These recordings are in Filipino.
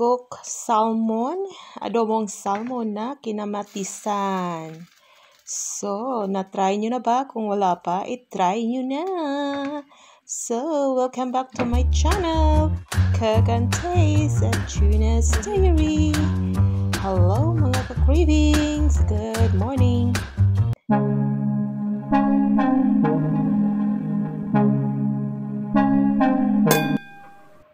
cook salmon, adobong salmon na kinamatisan. So, na-try nyo na ba? Kung wala pa, i-try nyo na. So, welcome back to my channel, Cook and Taste at Tuna's Diary. Hello mga ka-cravings, good morning.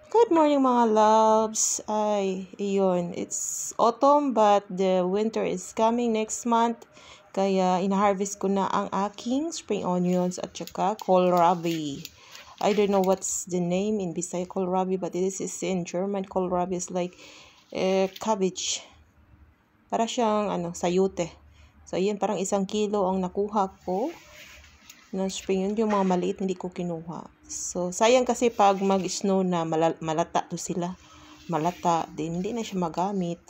Good morning mga loves. Ay, iyon. It's autumn but the winter is coming next month. Kaya ina-harvest ko na ang aking spring onions at saka kohlrabi. I don't know what's the name in Bisaya kohlrabi, but this is in German. Kohlrabi is like cabbage. Para siyang sayote. So ayan, parang 1 kilo ang nakuha ko ng spring onion. Yung mga maliit hindi ko kinuha. So, sayang kasi pag mag-snow na malata to sila. Malata, din hindi na siya magamit.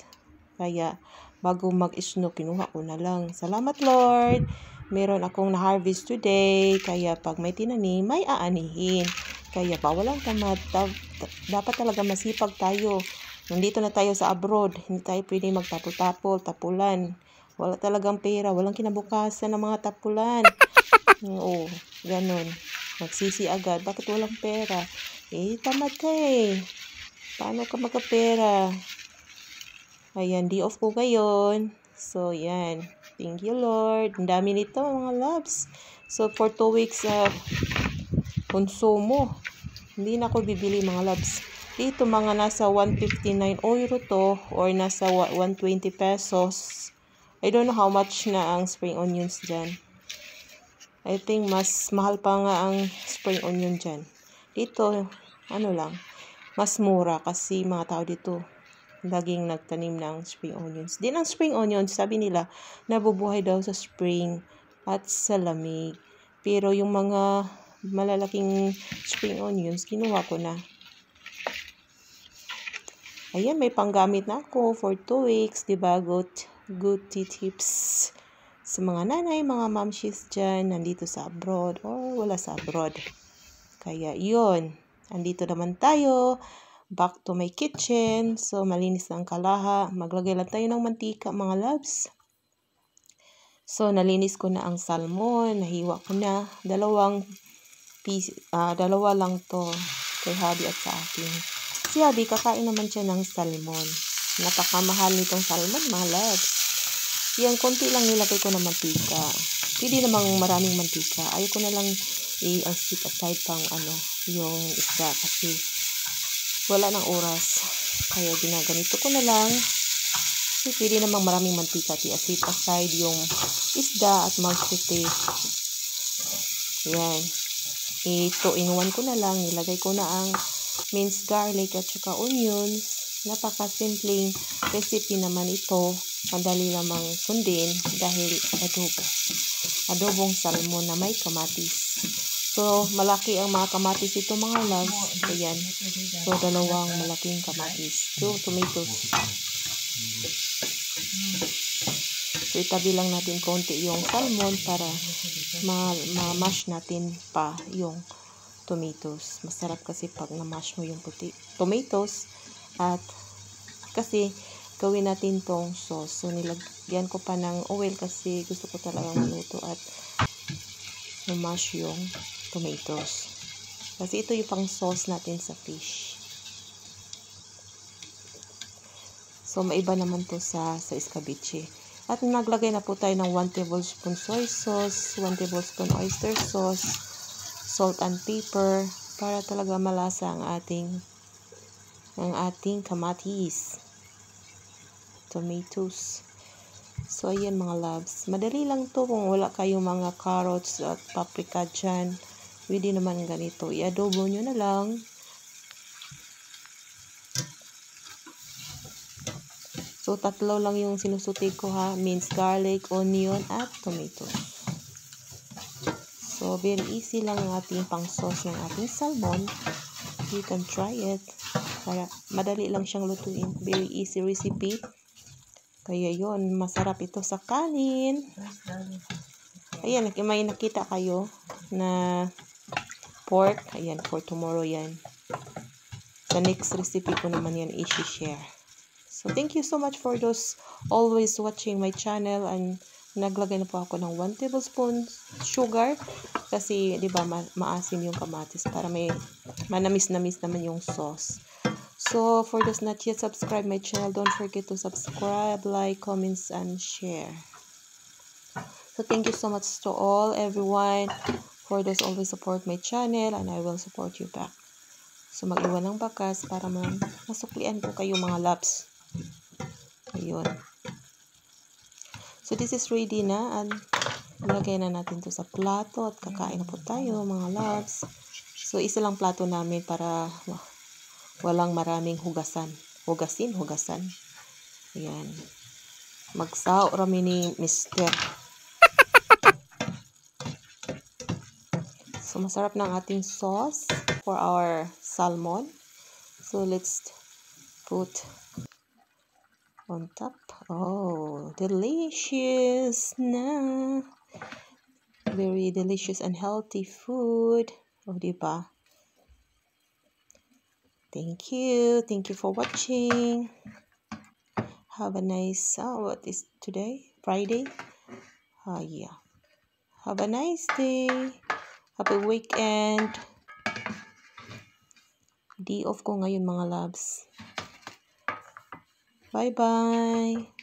Kaya, bago mag-snow, kinuha ko na lang. Salamat Lord! Meron akong na-harvest today. Kaya, pag may tinanim, may aanihin. Kaya, bawal ang tamad. Dapat talaga masipag tayo. Nandito na tayo sa abroad. Hindi tayo pwede magtapol-tapol, tapulan. Wala talagang pera. Walang kinabukasan ng mga tapulan. Oo, ganun. Magsisi agad. Bakit walang pera? Tamad ka eh. Paano ka magkapera? Ayan, day off ko ngayon. So, yan. Thank you, Lord. Ang dami nito, mga loves. So, for 2 weeks, konsumo. Hindi na ako bibili, mga loves. Dito, mga nasa 159 euro to or nasa 120 pesos. I don't know how much na ang spring onions dyan. I think mas mahal pa nga ang spring onion dyan. Dito, lang, mas mura kasi mga tao dito laging nagtanim ng spring onions. Din ang spring onions, sabi nila, nabubuhay daw sa spring at sa lamig. Pero yung mga malalaking spring onions, kinuha ko na. Ayan, may panggamit na ako for 2 weeks, diba? Good tips sa mga nanay, mga mamshis dyan, nandito sa abroad or wala sa abroad. Kaya yun, andito naman tayo, back to my kitchen. So, malinis na ang kalaha. Maglagay lang tayo ng mantika, mga loves. So, nalinis ko na ang salmon, nahiwa ko na. Dalawa lang to kay Habi at sa akin. Si Habi, kakain naman siya ng salmon. Napakamahal nitong salmon, mga loves. Yan, konti lang nilagay ko ng mantika. Pwede namang maraming mantika. Ayaw ko na lang i-sit aside pang yung isda kasi wala ng oras. Kaya ginaganito ko na lang. Kasi pwede namang maraming mantika. I-sit aside yung isda at mag-saute. Yan. 2-in-1 ko na lang. Nilagay ko na ang minced garlic at saka onions. Napaka-simpleng recipe naman ito. Madali lamang sundin dahil adobong salmon na may kamatis. So, malaki ang mga kamatis ito, mga loves. Ayan. So, 2 malaking kamatis. 2 tomatoes. So, itabi lang natin konti yung salmon para ma-mash natin pa yung tomatoes. Masarap kasi pag na-mash mo yung tomatoes. At kasi gawin natin tong sauce. So, nilagyan ko pa ng oil kasi gusto ko talagang maluto at mash yung tomatoes. Kasi ito yung pang sauce natin sa fish. So, maiba naman to sa escabeche. At naglagay na po tayo ng 1 tablespoon soy sauce, 1 tablespoon oyster sauce, salt and pepper, para talaga malasa ang ating kamatis. Tomatoes. So, ayan mga loves. Madali lang to kung wala kayong mga carrots at paprika dyan. Pwede naman ganito. I-adobo nyo na lang. So, 3 lang yung sinusuti ko ha. Minced garlic, onion, at tomatoes. So, very easy lang ang ating pang-sauce ng ating salmon. You can try it. Para madali lang siyang lutuin. Very easy recipe. Kaya yun, masarap ito sa kanin. Ayan, may nakita kayo na pork. Ayan, for tomorrow yan. Sa next recipe ko naman yan i-share. So, thank you so much for those always watching my channel. And naglagay na po ako ng 1 tablespoon sugar. Kasi, di ba, maasim yung kamatis para may manamis-namis naman yung sauce. So, for those not yet subscribe my channel, don't forget to subscribe, like, comments, and share. So, thank you so much to everyone, for those always support my channel, and I will support you back. So, mag-iwan ng bakas para masuklian ko kayo mga loves. Ayun. So, this is ready na, and ilagay na natin to sa plato at kakain na po tayo mga loves. So, isa lang plato namin para walang maraming hugasan. Hugasin. Ayan. Magsao rami ni Mr. So, masarap ng ating sauce for our salmon. So, let's put on top. Oh, delicious na. Very delicious and healthy food. Oh, diba? Thank you. Thank you for watching. Have a nice, what is today? Friday? Yeah. Have a nice day. Happy weekend. Day off ko ngayon mga loves. Bye-bye.